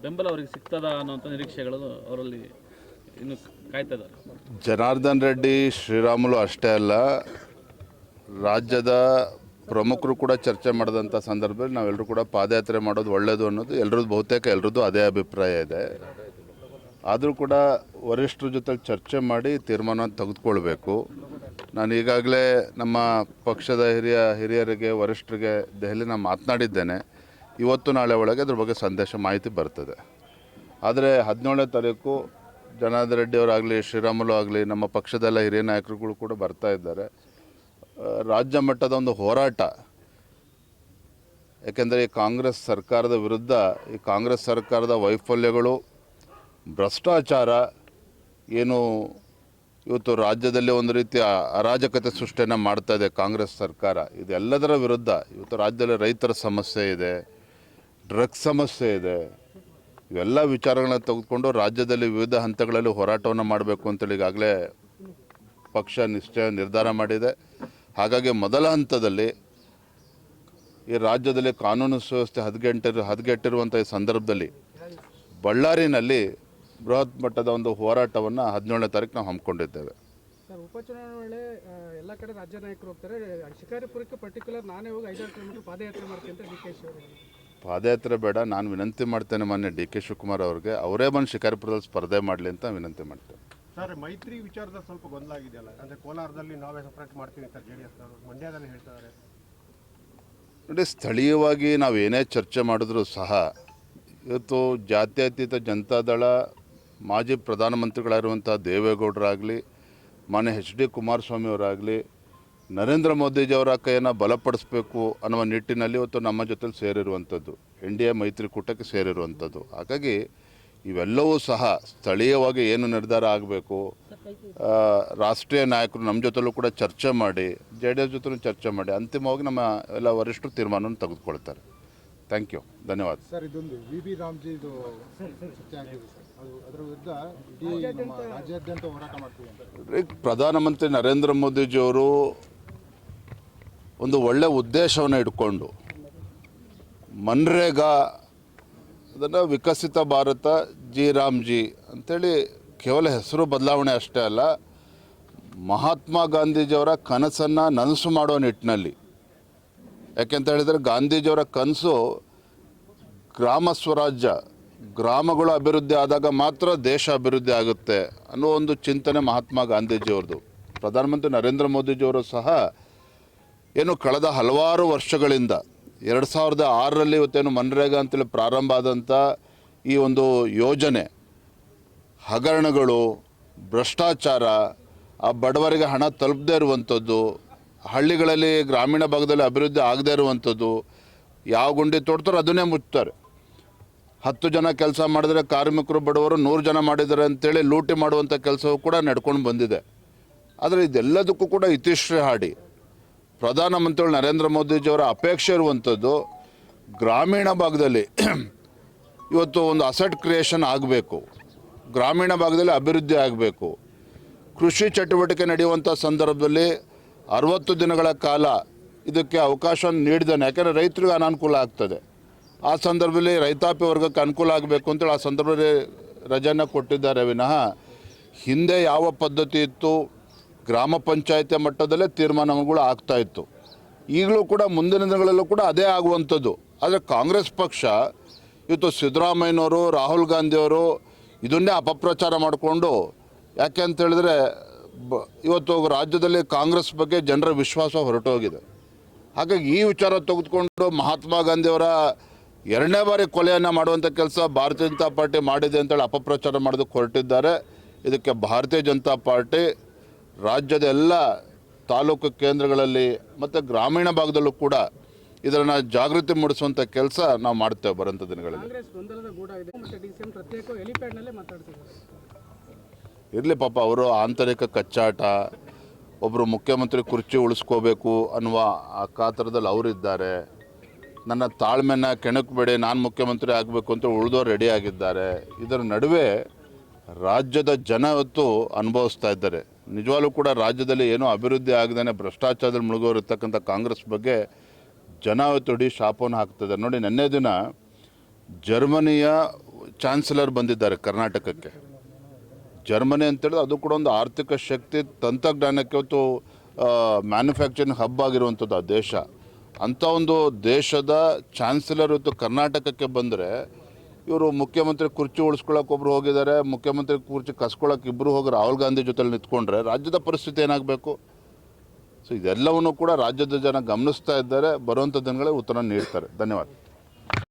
ಬೆಂಬಲ ಅವರಿಗೆ ಸಿಗ್ತದಾ ಅನ್ನೋಂಥ ನಿರೀಕ್ಷೆಗಳು ಅವರಲ್ಲಿ ಇನ್ನು ಕಾಯ್ತಾ ಇದ್ದಾರೆ. ಜನಾರ್ದನ್ ರೆಡ್ಡಿ ಶ್ರೀರಾಮುಲು ಅಷ್ಟೇ ಅಲ್ಲ, ರಾಜ್ಯದ ಪ್ರಮುಖರು ಕೂಡ ಚರ್ಚೆ ಮಾಡಿದಂಥ ಸಂದರ್ಭದಲ್ಲಿ ನಾವೆಲ್ಲರೂ ಕೂಡ ಪಾದಯಾತ್ರೆ ಮಾಡೋದು ಒಳ್ಳೆಯದು ಅನ್ನೋದು ಬಹುತೇಕ ಎಲ್ಲರದ್ದು ಅದೇ ಅಭಿಪ್ರಾಯ ಇದೆ. ಆದರೂ ಕೂಡ ವರಿಷ್ಠರ ಜೊತೆ ಚರ್ಚೆ ಮಾಡಿ ತೀರ್ಮಾನ ತೆಗೆದುಕೊಳ್ಬೇಕು. ನಾನು ಈಗಾಗಲೇ ನಮ್ಮ ಪಕ್ಷದ ಹಿರಿಯರಿಗೆ ವರಿಷ್ಠರಿಗೆ ದೆಹಲಿನ ಮಾತನಾಡಿದ್ದೇನೆ. ಇವತ್ತು ನಾಳೆ ಒಳಗೆ ಅದ್ರ ಬಗ್ಗೆ ಮಾಹಿತಿ ಬರ್ತದೆ. ಆದರೆ 17ನೇ ತಾರೀಕು ಜನಾರ್ದನ್ ರೆಡ್ಡಿ ಅವರಾಗಲಿ, ಶ್ರೀರಾಮುಲು ಆಗಲಿ, ನಮ್ಮ ಪಕ್ಷದೆಲ್ಲ ಹಿರಿಯ ನಾಯಕರುಗಳು ಕೂಡ ಬರ್ತಾ ಇದ್ದಾರೆ. ರಾಜ್ಯ ಮಟ್ಟದ ಒಂದು ಹೋರಾಟ, ಯಾಕೆಂದರೆ ಈ ಕಾಂಗ್ರೆಸ್ ಸರ್ಕಾರದ ವಿರುದ್ಧ, ಈ ಕಾಂಗ್ರೆಸ್ ಸರ್ಕಾರದ ವೈಫಲ್ಯಗಳು, ಭ್ರಷ್ಟಾಚಾರ ಏನು ಇವತ್ತು ರಾಜ್ಯದಲ್ಲಿ ಒಂದು ರೀತಿಯ ಅರಾಜಕತೆ ಸೃಷ್ಟಿಯನ್ನು ಮಾಡ್ತಾ ಇದೆ ಕಾಂಗ್ರೆಸ್ ಸರ್ಕಾರ, ಇದೆಲ್ಲದರ ವಿರುದ್ಧ ಇವತ್ತು ರಾಜ್ಯದಲ್ಲಿ ರೈತರ ಸಮಸ್ಯೆ ಇದೆ, ಡ್ರಗ್ಸ್ ಸಮಸ್ಯೆ ಇದೆ. ಇವೆಲ್ಲ ವಿಚಾರಗಳನ್ನ ತೆಗೆದುಕೊಂಡು ರಾಜ್ಯದಲ್ಲಿ ವಿವಿಧ ಹಂತಗಳಲ್ಲಿ ಹೋರಾಟವನ್ನು ಮಾಡಬೇಕು ಅಂತೇಳಿ ಈಗಾಗಲೇ ಪಕ್ಷ ನಿರ್ಧಾರ ಮಾಡಿದೆ. ಹಾಗಾಗಿ ಮೊದಲ ಹಂತದಲ್ಲಿ ಈ ರಾಜ್ಯದಲ್ಲಿ ಕಾನೂನು ಸುವ್ಯವಸ್ಥೆ ಹದಗೆಟ್ಟಿರುವಂಥ ಈ ಸಂದರ್ಭದಲ್ಲಿ ಬಳ್ಳಾರಿನಲ್ಲಿ ಬೃಹತ್ ಮಟ್ಟದ ಒಂದು ಹೋರಾಟವನ್ನು 17ನೇ ತಾರೀಕು ನಾವು ಹಮ್ಮಿಕೊಂಡಿದ್ದೇವೆ. ಸರ್, ಉಪಚುನಾವಣೆ ವೇಳೆ ಎಲ್ಲ ಕಡೆ ರಾಜ್ಯ ನಾಯಕರು ಹೋಗ್ತಾರೆ, ಶಿಕಾರಿಪುರಕ್ಕೆ ಪರ್ಟಿಕ್ಯುಲರ್ ನಾನೇ ಹೋಗಿ 5-6 ಕಿಲೋಮೀಟರ್ ಪಾದಯಾತ್ರೆ ಮಾಡ್ತೀನಿ ಅಂತ ಡಿ ಕೆ ಶಿವಕುಮಾರ್. ಪಾದಯಾತ್ರೆ ಬೇಡ, ನಾನು ವಿನಂತಿ ಮಾಡ್ತೇನೆ ಮಾನ್ಯ ಡಿ ಕೆ ಶಿವಕುಮಾರ್ ಅವ್ರಿಗೆ, ಅವರೇ ಬಂದು ಶಿಕಾರಿಪುರದಲ್ಲಿ ಸ್ಪರ್ಧೆ ಮಾಡಲಿ ಅಂತ ವಿನಂತಿ ಮಾಡ್ತೇನೆ. ಸರ್, ಮೈತ್ರಿ ವಿಚಾರದಲ್ಲಿ ಸ್ವಲ್ಪ ಗೊಂದಲ ಆಗಿದೆಯಲ್ಲ, ಅಂದರೆ ಕೋಲಾರದಲ್ಲಿ ನಾವೇ ಸಪ್ರೇಟ್ ಮಾಡ್ತೀವಿ ಅಂತ JDS ಮಂಡ್ಯದಲ್ಲಿ ಹೇಳ್ತಾರೆ. ನೋಡಿ, ಸ್ಥಳೀಯವಾಗಿ ನಾವು ಏನೇ ಚರ್ಚೆ ಮಾಡಿದ್ರೂ ಸಹ ಇವತ್ತು ಜಾತ್ಯತೀತ ಜನತಾದಳ ಮಾಜಿ ಪ್ರಧಾನಮಂತ್ರಿಗಳಾಗಿರುವಂಥ ದೇವೇಗೌಡರಾಗಲಿ, ಮಾನ್ಯ HD ಕುಮಾರಸ್ವಾಮಿ ಅವರಾಗಲಿ, ನರೇಂದ್ರ ಮೋದಿಜಿಯವರ ಕೈಯನ್ನು ಬಲಪಡಿಸಬೇಕು ಅನ್ನುವ ನಿಟ್ಟಿನಲ್ಲಿ ಇವತ್ತು ನಮ್ಮ ಜೊತೆಲಿ ಸೇರಿರುವಂಥದ್ದು, NDA ಮೈತ್ರಿಕೂಟಕ್ಕೆ ಸೇರಿರುವಂಥದ್ದು. ಹಾಗಾಗಿ ಇವೆಲ್ಲವೂ ಸಹ ಸ್ಥಳೀಯವಾಗಿ ಏನು ನಿರ್ಧಾರ ಆಗಬೇಕು, ರಾಷ್ಟ್ರೀಯ ನಾಯಕರು ನಮ್ಮ ಜೊತೆಲೂ ಕೂಡ ಚರ್ಚೆ ಮಾಡಿ, JDS ಜೊತೆಲೂ ಚರ್ಚೆ ಮಾಡಿ ಅಂತಿಮವಾಗಿ ನಮ್ಮ ಎಲ್ಲ ವರಿಷ್ಠರು ತೀರ್ಮಾನವನ್ನು ತೆಗೆದುಕೊಳ್ತಾರೆ. ಥ್ಯಾಂಕ್ ಯು, ಧನ್ಯವಾದ. ಸರ್, ಇದೊಂದು VB ರಾಮ್ಜಿದು ಚರ್ಚೆ ಆಗಿದೆ ಸರ್, ಅದರ ವಿರುದ್ಧ ಇಡೀ ನಮ್ಮ ರಾಜ್ಯಾದ್ಯಂತ ಹೋರಾಟ ಮಾಡ್ತೀವಿ. ಪ್ರಧಾನಮಂತ್ರಿ ನರೇಂದ್ರ ಮೋದಿಜಿಯವರು ಒಂದು ಒಳ್ಳೆಯ ಉದ್ದೇಶವನ್ನು ಇಟ್ಕೊಂಡು ಮನ್ರೇಗಾ ಅದನ್ನು ವಿಕಸಿತ ಭಾರತ ರಾಮ್ಜಿ ಅಂಥೇಳಿ ಕೇವಲ ಹೆಸರು ಬದಲಾವಣೆ ಅಷ್ಟೇ ಅಲ್ಲ, ಮಹಾತ್ಮ ಗಾಂಧೀಜಿಯವರ ಕನಸನ್ನು ನನಸು ಮಾಡೋ ನಿಟ್ಟಿನಲ್ಲಿ. ಯಾಕೆಂತ ಹೇಳಿದರೆ ಗಾಂಧೀಜಿಯವರ ಕನಸು ಗ್ರಾಮ ಸ್ವರಾಜ್ಯ, ಗ್ರಾಮಗಳು ಅಭಿವೃದ್ಧಿ ಆದಾಗ ಮಾತ್ರ ದೇಶ ಅಭಿವೃದ್ಧಿ ಆಗುತ್ತೆ ಅನ್ನೋ ಒಂದು ಚಿಂತನೆ ಮಹಾತ್ಮ ಗಾಂಧೀಜಿಯವ್ರದ್ದು. ಪ್ರಧಾನಮಂತ್ರಿ ನರೇಂದ್ರ ಮೋದಿಜಿಯವರು ಸಹ ಏನು ಕಳೆದ ಹಲವಾರು ವರ್ಷಗಳಿಂದ 2006ರಲ್ಲಿ ಇವತ್ತೇನು ಮನ್ರೇಗಾ ಅಂತೇಳಿ ಪ್ರಾರಂಭ ಆದಂಥ ಈ ಒಂದು ಯೋಜನೆ ಹಗರಣಗಳು, ಭ್ರಷ್ಟಾಚಾರ, ಆ ಬಡವರಿಗೆ ಹಣ ತಲುಪದೇ ಇರುವಂಥದ್ದು, ಹಳ್ಳಿಗಳಲ್ಲಿ ಗ್ರಾಮೀಣ ಭಾಗದಲ್ಲಿ ಅಭಿವೃದ್ಧಿ ಆಗದೇ ಇರುವಂಥದ್ದು, ಯಾವ ಗುಂಡಿ ತೋಡ್ತಾರೋ ಅದನ್ನೇ ಮುಚ್ತಾರೆ. 10 ಜನ ಕೆಲಸ ಮಾಡಿದ್ರೆ ಕಾರ್ಮಿಕರು ಬಡವರು 100 ಜನ ಮಾಡಿದ್ದಾರೆ ಅಂತೇಳಿ ಲೂಟಿ ಮಾಡುವಂಥ ಕೆಲಸವೂ ಕೂಡ ನಡ್ಕೊಂಡು ಬಂದಿದೆ. ಆದರೆ ಇದೆಲ್ಲದಕ್ಕೂ ಕೂಡ ಇತಿಶ್ರೀ ಹಾಡಿ ಪ್ರಧಾನಮಂತ್ರಿಗಳು ನರೇಂದ್ರ ಮೋದಿಜಿಯವರ ಅಪೇಕ್ಷೆ ಇರುವಂಥದ್ದು ಗ್ರಾಮೀಣ ಭಾಗದಲ್ಲಿ ಇವತ್ತು ಒಂದು ಅಸೆಟ್ ಕ್ರಿಯೇಷನ್ ಆಗಬೇಕು, ಗ್ರಾಮೀಣ ಭಾಗದಲ್ಲಿ ಅಭಿವೃದ್ಧಿ ಆಗಬೇಕು. ಕೃಷಿ ಚಟುವಟಿಕೆ ನಡೆಯುವಂಥ ಸಂದರ್ಭದಲ್ಲಿ 60 ದಿನಗಳ ಕಾಲ ಇದಕ್ಕೆ ಅವಕಾಶ ನೀಡಿದ್ದಾನೆ. ಯಾಕೆಂದರೆ ರೈತರಿಗೆ ಅನಾನುಕೂಲ ಆಗ್ತದೆ. ಆ ಸಂದರ್ಭದಲ್ಲಿ ರೈತಾಪಿ ವರ್ಗಕ್ಕೆ ಅನುಕೂಲ ಆಗಬೇಕು ಅಂತೇಳಿ ಆ ಸಂದರ್ಭದಲ್ಲಿ ರಜೆಯನ್ನು ಕೊಟ್ಟಿದ್ದಾರೆ ವಿನಃ ಹಿಂದೆ ಯಾವ ಪದ್ಧತಿ ಇತ್ತು, ಗ್ರಾಮ ಪಂಚಾಯತಿ ಮಟ್ಟದಲ್ಲೇ ತೀರ್ಮಾನಗಳು ಆಗ್ತಾಯಿತ್ತು. ಈಗಲೂ ಕೂಡ ಮುಂದಿನ ದಿನಗಳಲ್ಲೂ ಕೂಡ ಅದೇ ಆಗುವಂಥದ್ದು. ಆದರೆ ಕಾಂಗ್ರೆಸ್ ಪಕ್ಷ ಇವತ್ತು ಸಿದ್ದರಾಮಯ್ಯನವರು, ರಾಹುಲ್ ಗಾಂಧಿಯವರು ಇದನ್ನೇ ಅಪಪ್ರಚಾರ ಮಾಡಿಕೊಂಡು, ಯಾಕೆ ಅಂತ ಹೇಳಿದ್ರೆ ಇವತ್ತು ರಾಜ್ಯದಲ್ಲಿ ಕಾಂಗ್ರೆಸ್ ಬಗ್ಗೆ ಜನರ ವಿಶ್ವಾಸ ಹೊರಟೋಗಿದೆ. ಹಾಗಾಗಿ ಈ ವಿಚಾರ ತೆಗೆದುಕೊಂಡು ಮಹಾತ್ಮ ಗಾಂಧಿಯವರ 2ನೇ ಬಾರಿ ಕೊಲೆಯನ್ನು ಮಾಡುವಂಥ ಕೆಲಸ ಭಾರತೀಯ ಜನತಾ ಪಾರ್ಟಿ ಮಾಡಿದೆ ಅಂತೇಳಿ ಅಪಪ್ರಚಾರ ಮಾಡೋದಕ್ಕೆ ಹೊರಟಿದ್ದಾರೆ. ಇದಕ್ಕೆ ಭಾರತೀಯ ಜನತಾ ಪಾರ್ಟಿ ರಾಜ್ಯದ ಎಲ್ಲ ತಾಲೂಕು ಕೇಂದ್ರಗಳಲ್ಲಿ ಮತ್ತು ಗ್ರಾಮೀಣ ಭಾಗದಲ್ಲೂ ಕೂಡ ಇದನ್ನು ಜಾಗೃತಿ ಮೂಡಿಸುವಂಥ ಕೆಲಸ ನಾವು ಮಾಡ್ತೇವೆ ಬರೋಂಥ ದಿನಗಳಲ್ಲಿ. ಇರಲಿ ಪಾಪ, ಅವರು ಆಂತರಿಕ ಕಚ್ಚಾಟ, ಒಬ್ಬರು ಮುಖ್ಯಮಂತ್ರಿ ಕುರ್ಚಿ ಉಳಿಸ್ಕೋಬೇಕು ಅನ್ನುವ ಆ ಕಾತರದಲ್ಲಿ ಅವರಿದ್ದಾರೆ. ನನ್ನ ತಾಳ್ಮೆನ ಕೆಣಕಬೇಡಿ, ನಾನು ಮುಖ್ಯಮಂತ್ರಿ ಆಗಬೇಕು ಅಂತ ಉಳಿದವರು ರೆಡಿ ಆಗಿದ್ದಾರೆ. ಇದರ ನಡುವೆ ರಾಜ್ಯದ ಜನ ಇವತ್ತು ಅನುಭವಿಸ್ತಾ ಇದ್ದಾರೆ. ನಿಜವಾಗ್ಲೂ ಕೂಡ ರಾಜ್ಯದಲ್ಲಿ ಏನೋ ಅಭಿವೃದ್ಧಿ ಆಗದೇ ಭ್ರಷ್ಟಾಚಾರದಲ್ಲಿ ಮುಳುಗೋರಿರ್ತಕ್ಕಂಥ ಕಾಂಗ್ರೆಸ್ ಬಗ್ಗೆ ಜನ ಇವತ್ತು ಇಡೀ ಶಾಪವನ್ನು ಹಾಕ್ತಿದ್ದಾರೆ. ನೋಡಿ, ನಿನ್ನೆ ದಿನ ಜರ್ಮನಿಯ ಚಾನ್ಸಲರ್ ಬಂದಿದ್ದಾರೆ ಕರ್ನಾಟಕಕ್ಕೆ. ಜರ್ಮನಿ ಅಂತೇಳಿದ್ರೆ ಅದು ಕೂಡ ಒಂದು ಆರ್ಥಿಕ ಶಕ್ತಿ, ತಂತ್ರಜ್ಞಾನಕ್ಕೆ ಇವತ್ತು ಮ್ಯಾನುಫ್ಯಾಕ್ಚರಿಂಗ್ ಹಬ್ ಆಗಿರುವಂಥದ್ದು ಆ ದೇಶ. ಅಂಥ ಒಂದು ದೇಶದ ಚಾನ್ಸಲರ್ ಇವತ್ತು ಕರ್ನಾಟಕಕ್ಕೆ ಬಂದರೆ, ಇವರು ಮುಖ್ಯಮಂತ್ರಿ ಕುರ್ಚಿ ಉಳಿಸ್ಕೊಳ್ಳೋಕೆ ಒಬ್ರು ಹೋಗಿದ್ದಾರೆ, ಮುಖ್ಯಮಂತ್ರಿ ಕುರ್ಚಿ ಕಸ್ಕೊಳ್ಳೋಕೆ ಇಬ್ಬರು ಹೋಗಿ ರಾಹುಲ್ ಗಾಂಧಿ ಜೊತೆಲಿ ನಿಂತ್ಕೊಂಡ್ರೆ ರಾಜ್ಯದ ಪರಿಸ್ಥಿತಿ ಏನಾಗಬೇಕು? ಸೊ ಇದೆಲ್ಲವನ್ನು ಕೂಡ ರಾಜ್ಯದ ಜನ ಗಮನಿಸ್ತಾ ಇದ್ದಾರೆ. ಬರುವಂಥ ದಿನಗಳೇ ಉತ್ತರ ನೀಡ್ತಾರೆ. ಧನ್ಯವಾದ.